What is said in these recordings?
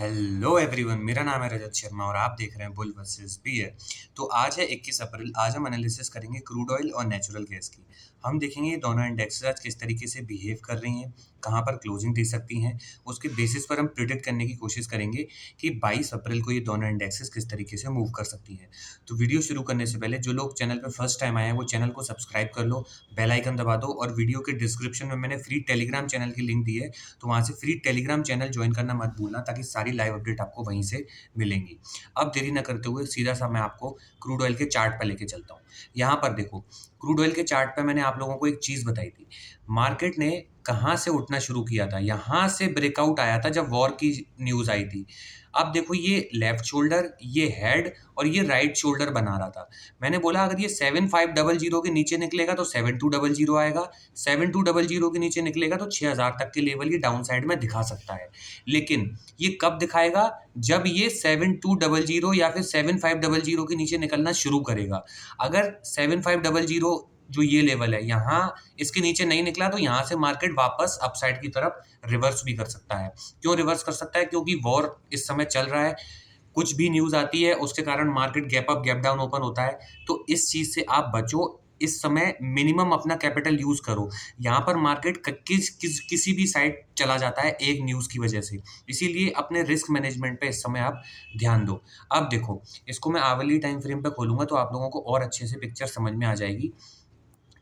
Hello everyone, मेरा नाम है रजत शर्मा और आप देख रहे हैं बुल वर्सेस बियर। तो आज है 21 अप्रैल। आज हम एनालिसिस करेंगे क्रूड ऑयल और नेचुरल गैस की। हम देखेंगे ये दोनों इंडेक्सेस आज किस तरीके से बिहेव कर रही हैं, कहाँ पर क्लोजिंग दे सकती हैं। उसके बेसिस पर हम प्रिडिक्ट करने की कोशिश करेंगे कि 22 अप्रैल को ये दोनों इंडेक्सेस किस तरीके से मूव कर सकती हैं। तो वीडियो शुरू करने से पहले जो लोग चैनल पर फर्स्ट टाइम आए हैं वो चैनल को सब्सक्राइब कर लो, बेल आइकन दबा दो और वीडियो के डिस्क्रिप्शन में मैंने फ्री टेलीग्राम चैनल की लिंक दी है, तो वहाँ से फ्री टेलीग्राम चैनल ज्वाइन करना मत भूलना ताकि सारी लाइव अपडेट आपको वहीं से मिलेंगी। अब देरी न करते हुए सीधा सा मैं आपको क्रूड ऑयल के चार्ट पर लेके चलता हूँ। यहाँ पर देखो, क्रूड ऑयल के चार्ट पे मैंने आप लोगों को एक चीज़ बताई थी। मार्केट ने कहाँ से उठना शुरू किया था? यहाँ से ब्रेकआउट आया था जब वॉर की न्यूज़ आई थी। अब देखो, ये लेफ्ट शोल्डर, ये हेड और ये राइट शोल्डर बना रहा था। मैंने बोला अगर ये 7500 के नीचे निकलेगा तो 7200 आएगा, 7200 के नीचे निकलेगा तो 6000 तक के लेवल ये डाउन साइड में दिखा सकता है। लेकिन ये कब दिखाएगा? जब ये 7200 या फिर 7500 के नीचे निकलना शुरू करेगा। अगर 7500 जो ये लेवल है, यहाँ इसके नीचे नहीं निकला तो यहाँ से मार्केट वापस अपसाइड की तरफ रिवर्स भी कर सकता है। क्यों रिवर्स कर सकता है? क्योंकि वॉर इस समय चल रहा है, कुछ भी न्यूज़ आती है उसके कारण market gap up gap down open होता है। तो इस चीज़ से आप बचो। इस समय मिनिमम अपना कैपिटल यूज़ करो। यहाँ पर मार्केट किसी भी साइड चला जाता है एक न्यूज़ की वजह से। इसीलिए अपने रिस्क मैनेजमेंट पे इस समय आप ध्यान दो। अब देखो, इसको मैं आवरली टाइम फ्रेम पे खोलूँगा तो आप लोगों को और अच्छे से पिक्चर समझ में आ जाएगी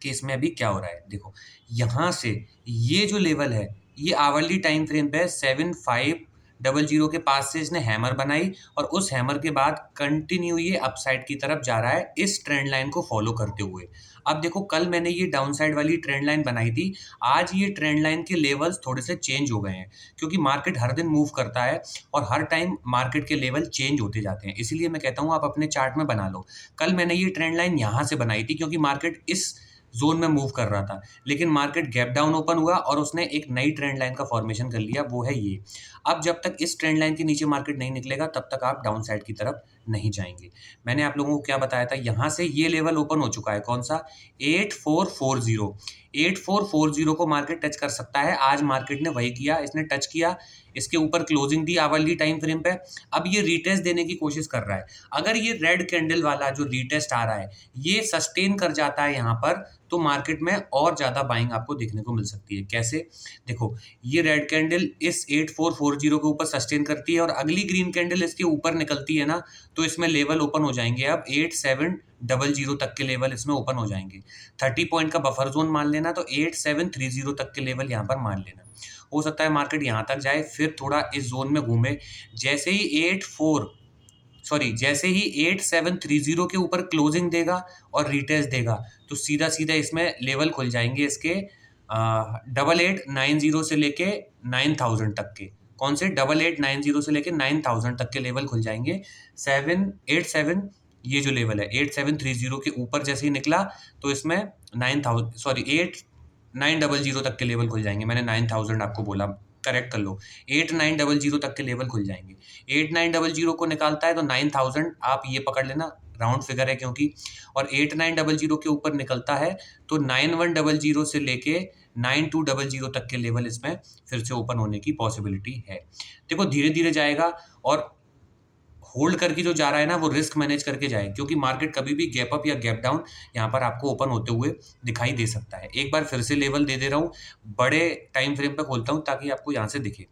कि इसमें अभी क्या हो रहा है। देखो, यहाँ से ये जो लेवल है, ये आवरली टाइम फ्रेम पे 7500 के पास से इसने हैमर बनाई और उस हैमर के बाद कंटिन्यू ये अपसाइड की तरफ जा रहा है इस ट्रेंड लाइन को फॉलो करते हुए। अब देखो, कल मैंने ये डाउन साइड वाली ट्रेंड लाइन बनाई थी। आज ये ट्रेंड लाइन के लेवल्स थोड़े से चेंज हो गए हैं, क्योंकि मार्केट हर दिन मूव करता है और हर टाइम मार्केट के लेवल चेंज होते जाते हैं। इसीलिए मैं कहता हूँ आप अपने चार्ट में बना लो। कल मैंने ये ट्रेंड लाइन यहाँ से बनाई थी क्योंकि मार्केट इस ज़ोन में मूव कर रहा था, लेकिन मार्केट गैप डाउन ओपन हुआ और उसने एक नई ट्रेंड लाइन का फॉर्मेशन कर लिया, वो है ये। अब जब तक इस ट्रेंड लाइन के नीचे मार्केट नहीं निकलेगा तब तक आप डाउन साइड की तरफ नहीं जाएँगे। मैंने आप लोगों को क्या बताया था? यहाँ से ये लेवल ओपन हो चुका है, कौन-सा? 8440। 8440 को मार्केट टच कर सकता है। आज मार्केट ने वही किया, इसने टच किया, इसके ऊपर क्लोजिंग दी आवरली टाइम फ्रेम पे। अब ये रीटेस्ट देने की कोशिश कर रहा है। अगर ये रेड कैंडल वाला जो रीटेस्ट आ रहा है, ये सस्टेन कर जाता है यहाँ पर, तो मार्केट में और ज़्यादा बाइंग आपको देखने को मिल सकती है। कैसे? देखो, ये रेड कैंडल इस 8440 के ऊपर सस्टेन करती है और अगली ग्रीन कैंडल इसके ऊपर निकलती है ना, तो इसमें लेवल ओपन हो जाएँगे अब 8700 तक के लेवल इसमें ओपन हो जाएँगे। 30 पॉइंट का बफर ज़ोन मान लेना, तो 8730 तक के लेवल यहाँ पर मान लेना। हो सकता है मार्केट यहाँ तक जाए, फिर थोड़ा इस ज़ोन में घूमे। जैसे ही 8730 के ऊपर क्लोजिंग देगा और रीटेस्ट देगा, तो सीधा-सीधा इसमें लेवल खुल जाएँगे इसके 8890 से लेके 9000 तक के। कौन से? 8890 से लेके 9000 तक के लेवल खुल जाएँगे। 787 ये जो लेवल है 8730 के ऊपर जैसे ही निकला, तो इसमें 8900 तक के लेवल खुल जाएँगे। मैंने 9000 आपको बोला, करेक्ट कर लो। 8900 तक के लेवल खुल जाएँगे। 8900 को निकालता है तो 9000 आप ये पकड़ लेना, राउंड फिगर है क्योंकि, और 8900 के ऊपर निकलता है तो 9100 से लेके 9200 तक के लेवल इसमें फिर से ओपन होने की पॉसिबिलिटी है। देखो, धीरे-धीरे जाएगा और होल्ड करके जो जा रहा है ना, वो रिस्क मैनेज करके जाए, क्योंकि मार्केट कभी भी गैप अप या गैप डाउन यहाँ पर आपको ओपन होते हुए दिखाई दे सकता है। एक बार फिर से लेवल दे दे रहा हूँ, बड़े टाइम फ्रेम पे खोलता हूँ ताकि आपको यहाँ से दिखे।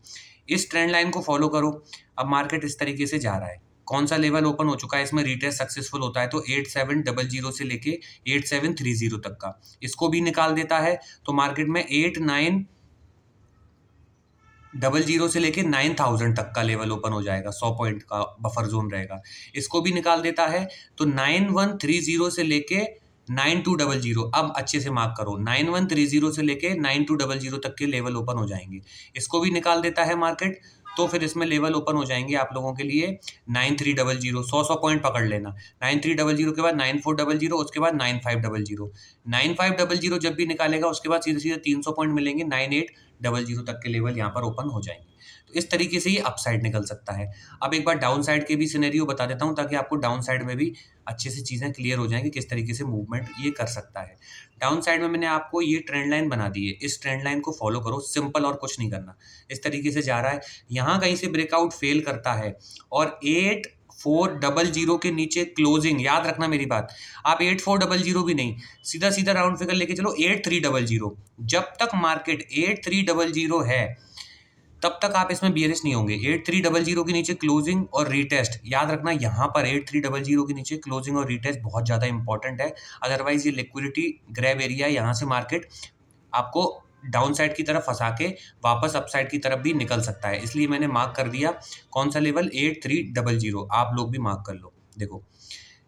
इस ट्रेंड लाइन को फॉलो करो। अब मार्केट इस तरीके से जा रहा है। कौन सा लेवल ओपन हो चुका है? इसमें रीटेस्ट सक्सेसफुल होता है तो 8700 से लेके 8730 तक का, इसको भी निकाल देता है तो मार्केट में 8900 से लेके 9000 तक का लेवल ओपन हो जाएगा। 100 पॉइंट का बफर जोन रहेगा। इसको भी निकाल देता है तो 9130 से लेके 9200, अब अच्छे से मार्क करो, 9130 से लेके 9200 तक के लेवल ओपन हो जाएंगे। इसको भी निकाल देता है मार्केट, तो फिर इसमें लेवल ओपन हो जाएंगे आप लोगों के लिए 9300। 100 पॉइंट पकड़ लेना। 9300 के बाद 9400, उसके बाद 9500। 9500 जब भी निकालेगा उसके बाद सीधे सीधे 300 पॉइंट मिलेंगे, 9800 तक के लेवल यहाँ पर ओपन हो जाएंगे। तो इस तरीके से ये अपसाइड निकल सकता है। अब एक बार डाउन साइड के भी सिनेरियो बता देता हूँ ताकि आपको डाउन साइड में भी अच्छे से चीज़ें क्लियर हो जाएँ कि किस तरीके से मूवमेंट ये कर सकता है। डाउन साइड में मैंने आपको ये ट्रेंड लाइन बना दी है, इस ट्रेंड लाइन को फॉलो करो, सिंपल और कुछ नहीं करना। इस तरीके से जा रहा है, यहाँ कहीं से ब्रेकआउट फेल करता है और 8400 के नीचे क्लोजिंग, याद रखना मेरी बात, आप 8400 भी नहीं, सीधा सीधा राउंड फिगर लेके चलो 8300। जब तक मार्केट 8300 है तब तक आप इसमें बियरिश नहीं होंगे। 8300 के नीचे क्लोजिंग और रीटेस्ट, याद रखना यहाँ पर 8300 के नीचे क्लोजिंग और रीटेस्ट बहुत ज़्यादा इंपॉर्टेंट है। अदरवाइज ये लिक्विडिटी ग्रैब एरिया, यहाँ से मार्केट आपको डाउन साइड की तरफ फंसा के वापस अप साइड की तरफ भी निकल सकता है। इसलिए मैंने मार्क कर दिया कौन सा लेवल, 8300। आप लोग भी मार्क कर लो। देखो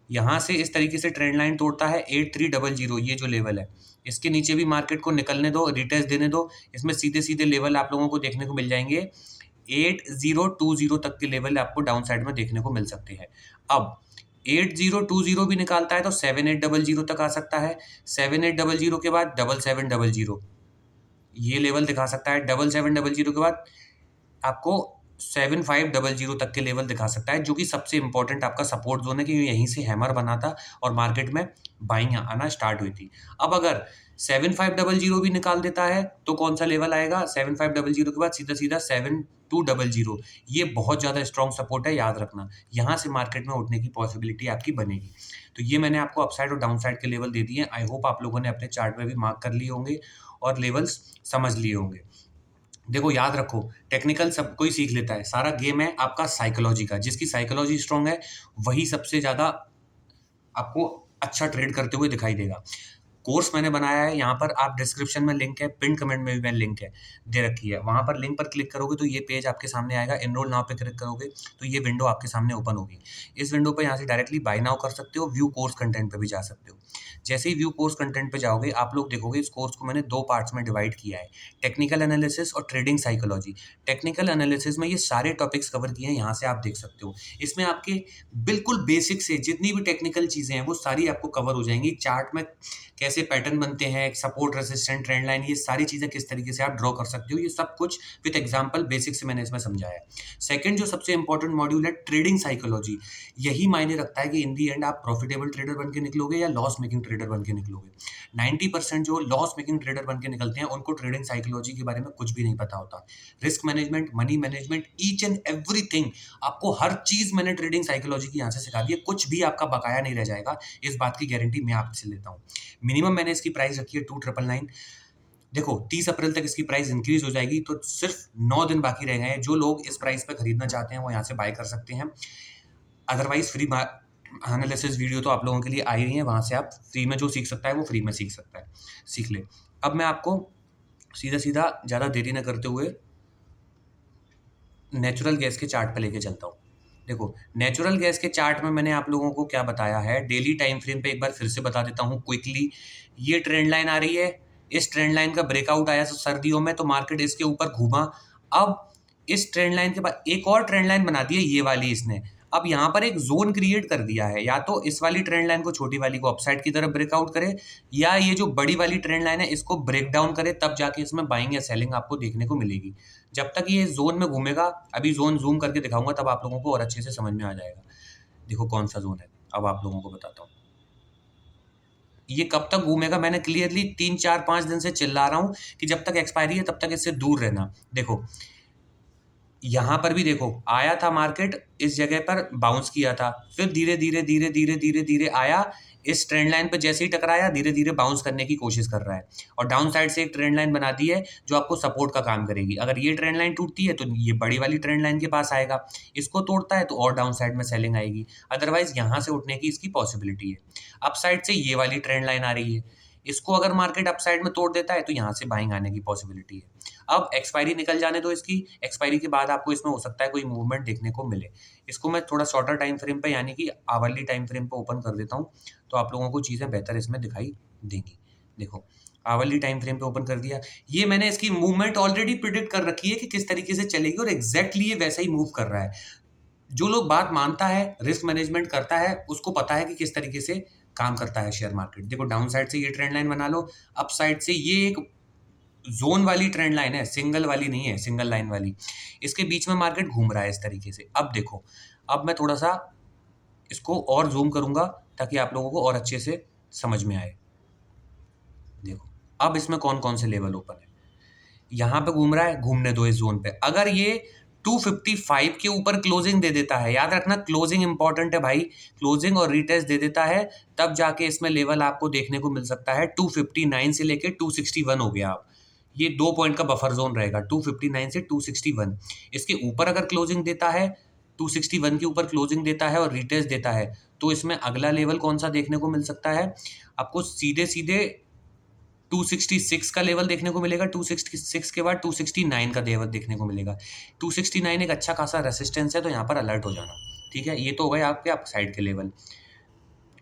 यहाँ से इस तरीके से ट्रेंड लाइन तोड़ता है 8300, ये जो लेवल है, इसके नीचे भी मार्केट को निकलने दो, रिटेस्ट देने दो। इसमें सीधे सीधे लेवल आप लोगों को देखने को मिल जाएंगे 8020 तक के लेवल आपको डाउन साइड में देखने को मिल सकते हैं। अब 8020 भी निकालता है तो 7800 तक आ सकता है। 7800 के बाद 7700 ये लेवल दिखा सकता है। 7700 के बाद आपको 7500 तक के लेवल दिखा सकता है, जो कि सबसे इंपॉर्टेंट आपका सपोर्ट जोन है, कि यहीं से हैमर बना था और मार्केट में बाइंग आना स्टार्ट हुई थी। अब अगर 7500 भी निकाल देता है तो कौन सा लेवल आएगा, 7500 के बाद सीधा सीधा 7200। ये बहुत ज़्यादा स्ट्रॉन्ग सपोर्ट है, याद रखना। यहाँ से मार्केट में उठने की पॉसिबिलिटी आपकी बनेगी। तो ये मैंने आपको अपसाइड और डाउन साइड के लेवल दे दिए हैं। आई होप आप लोगों ने अपने चार्ट में भी मार्क कर लिए होंगे और लेवल्स समझ लिए होंगे। देखो याद रखो, टेक्निकल सब कोई सीख लेता है, सारा गेम है आपका साइकोलॉजी का। जिसकी साइकोलॉजी स्ट्रांग है वही सबसे ज़्यादा आपको अच्छा ट्रेड करते हुए दिखाई देगा। कोर्स मैंने बनाया है, यहाँ पर आप डिस्क्रिप्शन में लिंक है, पिन कमेंट में भी मैं लिंक है दे रखी है, वहाँ पर लिंक पर क्लिक करोगे तो ये पेज आपके सामने आएगा। एनरोल नाउ पे क्लिक करोगे तो ये विंडो आपके सामने ओपन होगी। इस विंडो पर यहाँ से डायरेक्टली बाय नाउ कर सकते हो, व्यू कोर्स कंटेंट पे भी जा सकते हो। जैसे ही व्यू कोर्स कंटेंट पे जाओगे आप लोग देखोगे इस कोर्स को मैंने 2 पार्ट्स में डिवाइड किया है, टेक्निकल एनालिसिस और ट्रेडिंग साइकोलॉजी। टेक्निकल एनालिसिस में ये सारे टॉपिक्स कवर किए हैं, यहाँ से आप देख सकते हो। इसमें आपके बिल्कुल बेसिक से जितनी भी टेक्निकल चीज़ें हैं वो सारी आपको कवर हो जाएंगी। चार्ट में कैसे पैटर्न बनते हैं, सपोर्ट, रेजिस्टेंट, ट्रेंड लाइन, ये सारी चीज़ें किस तरीके से आप ड्रॉ कर सकते हो, ये सब कुछ विद एग्जांपल बेसिक से मैंने इसमें समझाया है। सेकंड जो सबसे इंपॉर्टेंट मॉड्यूल है ट्रेडिंग साइकोलॉजी, यही मायने रखता है कि इन दी एंड आप प्रॉफिटेबल ट्रेडर बन के निकलोगे या लॉस मेकिंग ट्रेडर बन के निकलोगे। 90% जो लॉस मेकिंग ट्रेडर बन के निकलते हैं उनको ट्रेडिंग साइकोलॉजी के बारे में कुछ भी नहीं पता होता। Risk management, money management, each and everything, आपको हर चीज़ मैंने ट्रेडिंग साइकोलॉजी की यहाँ से सिखा दी है। कुछ भी आपका बकाया नहीं रह जाएगा, इस बात की गारंटी मैं आपसे लेता हूँ। मिनिमम मैंने इसकी प्राइस रखी है 2999। देखो 30 अप्रैल तक इसकी प्राइस इंक्रीज हो जाएगी, तो सिर्फ 9 दिन बाकी रह गए हैं। जो लोग इस प्राइस पे खरीदना चाहते हैं वो यहाँ से बाय कर सकते हैं। अदरवाइज फ्री एनालिसिस वीडियो तो आप लोगों के लिए आई रही है, वहाँ से आप फ्री में जो सीख सकता है वो फ्री में सीख सकता है, सीख ले। अब मैं आपको सीधा सीधा ज़्यादा देरी न करते हुए नेचुरल गैस के चार्ट पे लेके चलता हूँ। देखो नेचुरल गैस के चार्ट में मैंने आप लोगों को क्या बताया है, डेली टाइम फ्रेम पे एक बार फिर से बता देता हूँ क्विकली। ये ट्रेंड लाइन आ रही है, इस ट्रेंड लाइन का ब्रेकआउट आया सर्दियों में तो मार्केट इसके ऊपर घूमा। अब इस ट्रेंड लाइन के बाद एक और ट्रेंड लाइन बना दी है, ये वाली इसने। अब यहाँ पर एक जोन क्रिएट कर दिया है, या तो इस वाली ट्रेंड लाइन को, छोटी वाली को अपसाइड की तरफ ब्रेकआउट करे, या ये जो बड़ी वाली ट्रेंड लाइन है इसको ब्रेक डाउन करे, तब जाके इसमें बाइंग या सेलिंग आपको देखने को मिलेगी। जब तक ये जोन में घूमेगा, अभी जोन जूम करके दिखाऊंगा तब आप लोगों को और अच्छे से समझ में आ जाएगा। देखो कौन सा जोन है, अब आप लोगों को बताता हूँ। ये कब तक घूमेगा, मैंने क्लियरली 3 4 5 दिन से चिल्ला रहा हूँ कि जब तक एक्सपायरी है तब तक इससे दूर रहना। देखो यहाँ पर भी देखो आया था मार्केट, इस जगह पर बाउंस किया था, फिर धीरे धीरे धीरे धीरे धीरे धीरे आया, इस ट्रेंड लाइन पे जैसे ही टकराया धीरे धीरे बाउंस करने की कोशिश कर रहा है, और डाउन साइड से एक ट्रेंड लाइन बना दी है जो आपको सपोर्ट का काम करेगी। अगर ये ट्रेंड लाइन टूटती है तो ये बड़ी वाली ट्रेंड लाइन के पास आएगा, इसको तोड़ता है तो और डाउन साइड में सेलिंग आएगी। अदरवाइज यहाँ से उठने की इसकी पॉसिबिलिटी है। अप साइड से ये वाली ट्रेंड लाइन आ रही है, इसको अगर मार्केट अप साइड में तोड़ देता है तो यहाँ से बाइंग आने की पॉसिबिलिटी है। अब एक्सपायरी निकल जाने दो इसकी, एक्सपायरी के बाद आपको इसमें हो सकता है कोई मूवमेंट देखने को मिले। इसको मैं थोड़ा शॉर्टर टाइम फ्रेम पे यानी कि आवरली टाइम फ्रेम पे ओपन कर देता हूँ, तो आप लोगों को चीज़ें बेहतर इसमें दिखाई देंगी। देखो आवरली टाइम फ्रेम पे ओपन कर दिया, ये मैंने इसकी मूवमेंट ऑलरेडी प्रिडिक्ट कर रखी है कि किस तरीके से चलेगी, और एग्जैक्टली ये वैसा ही मूव कर रहा है। जो लोग बात मानता है, रिस्क मैनेजमेंट करता है, उसको पता है कि किस तरीके से काम करता है शेयर मार्केट। देखो डाउन साइड से ये ट्रेंड लाइन बना लो, अप साइड से ये एक ज़ोन वाली ट्रेंड लाइन है, सिंगल वाली नहीं है, सिंगल लाइन वाली। इसके बीच में मार्केट घूम रहा है इस तरीके से। अब देखो, अब मैं थोड़ा-सा इसको और ज़ूम करूँगा ताकि आप लोगों को और अच्छे से समझ में आए। देखो, अब इसमें कौन-कौन से लेवल ओपन है। यहाँ पे घूम रहा है, घूमने दो इस ज़ोन पे। अगर ये 255 के ऊपर क्लोजिंग दे देता है, याद रखना क्लोजिंग इंपॉर्टेंट है भाई, क्लोजिंग और रीटेस्ट दे देता है, तब जाके इसमें लेवल आपको देखने को मिल सकता है 259 से लेके 261 हो गया अब। ये 2 पॉइंट का बफर ज़ोन रहेगा 259 से 261। इसके ऊपर अगर क्लोजिंग देता है, 261 के ऊपर क्लोजिंग देता है और रीटेस्ट देता है, तो इसमें अगला लेवल कौन-सा देखने को मिल सकता है? आपको सीधे-सीधे 266 का लेवल देखने को मिलेगा, 266 के बाद 269 का लेवल देखने को मिलेगा। 269 एक अच्छा खासा रेजिस्टेंस है, तो यहाँ पर अलर्ट हो जाना, ठीक है? ये तो हो गए आपके अप साइड के लेवल।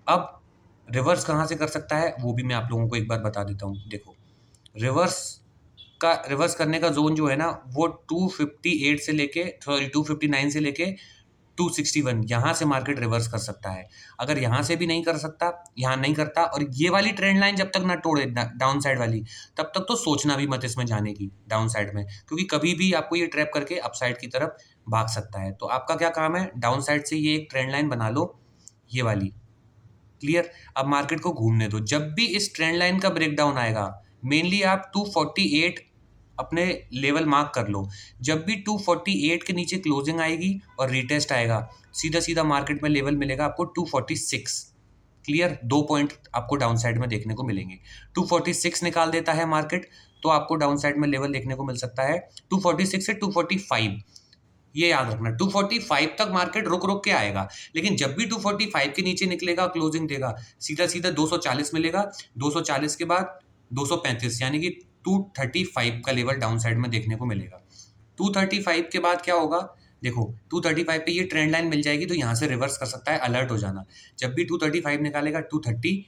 अब रिवर्स कहाँ से कर सकता है, वो भी मैं आप लोगों को एक बार बता देता हूँ। देखो, रिवर्स रिवर्स करने का ज़ोन जो है ना, वो 258 से लेके सॉरी 259 से लेके 261 यहाँ से मार्केट रिवर्स कर सकता है। अगर यहाँ से भी नहीं कर सकता, यहाँ नहीं करता और ये वाली ट्रेंड लाइन जब तक ना तोड़े डाउन साइड वाली, तब तक तो सोचना भी मत इसमें जाने की डाउन साइड में, क्योंकि कभी भी आपको ये ट्रैप करके अप साइड की तरफ भाग सकता है। तो आपका क्या काम है, डाउन साइड से ये एक ट्रेंड लाइन बना लो, ये वाली। क्लियर? अब मार्केट को घूमने दो। जब भी इस ट्रेंड लाइन का ब्रेकडाउन आएगा, मेनली आप 248 अपने लेवल मार्क कर लो। जब भी 248 के नीचे क्लोजिंग आएगी और रीटेस्ट आएगा, सीधा-सीधा मार्केट में लेवल मिलेगा आपको 246। क्लियर? 2 पॉइंट आपको डाउन साइड में देखने को मिलेंगे। 246 निकाल देता है मार्केट, तो आपको डाउन साइड में लेवल देखने को मिल सकता है 246 से 245। ये याद रखना 245 तक मार्केट रुक-रुक के आएगा, लेकिन जब भी 245 के नीचे निकलेगा, क्लोजिंग देगा, सीधा-सीधा 240 मिलेगा, 240 के बाद 235 यानी कि 235 का लेवल डाउन साइड में देखने को मिलेगा। 235 के बाद क्या होगा? देखो 235 पे ये ट्रेंड लाइन मिल जाएगी, तो यहाँ से रिवर्स कर सकता है, अलर्ट हो जाना। जब भी 235 निकालेगा 230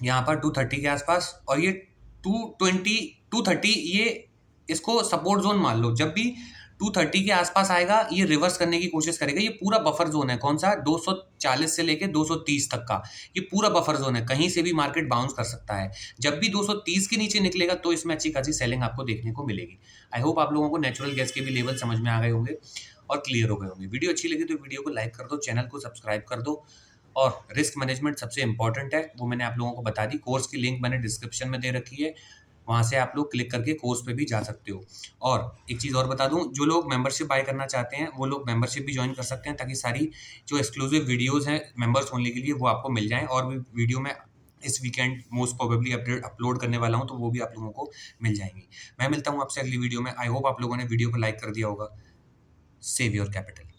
यहाँ पर 230 के आसपास और ये 230 ये इसको सपोर्ट जोन मान लो। जब भी 230 के आसपास आएगा, ये रिवर्स करने की कोशिश करेगा। ये पूरा बफर जोन है, कौन सा? 240 से लेके 230 तक का ये पूरा बफर जोन है, कहीं से भी मार्केट बाउंस कर सकता है। जब भी 230 के नीचे निकलेगा, तो इसमें अच्छी खासी सेलिंग आपको देखने को मिलेगी। आई होप आप लोगों को नेचुरल गैस के भी लेवल समझ में आ गए होंगे और क्लियर हो गए होंगे। वीडियो अच्छी लगी तो वीडियो को लाइक कर दो, चैनल को सब्सक्राइब कर दो और रिस्क मैनेजमेंट सबसे इंपॉर्टेंट है, वो मैंने आप लोगों को बता दी। कोर्स की लिंक मैंने डिस्क्रिप्शन में दे रखी है, वहाँ से आप लोग क्लिक करके कोर्स पे भी जा सकते हो। और एक चीज़ और बता दूँ, जो लोग मेंबरशिप बाय करना चाहते हैं, वो लोग मेंबरशिप भी जॉइन कर सकते हैं, ताकि सारी जो एक्सक्लूसिव वीडियोज़ हैं मेंबर्स ओनली के लिए, वो आपको मिल जाएँ। और भी वीडियो मैं इस वीकेंड मोस्ट प्रोबेबली अपलोड करने वाला हूँ, तो वो भी आप लोगों को मिल जाएँगी। मैं मिलता हूँ आपसे अगली वीडियो में। आई होप आप लोगों ने वीडियो को लाइक कर दिया होगा। Save your capital.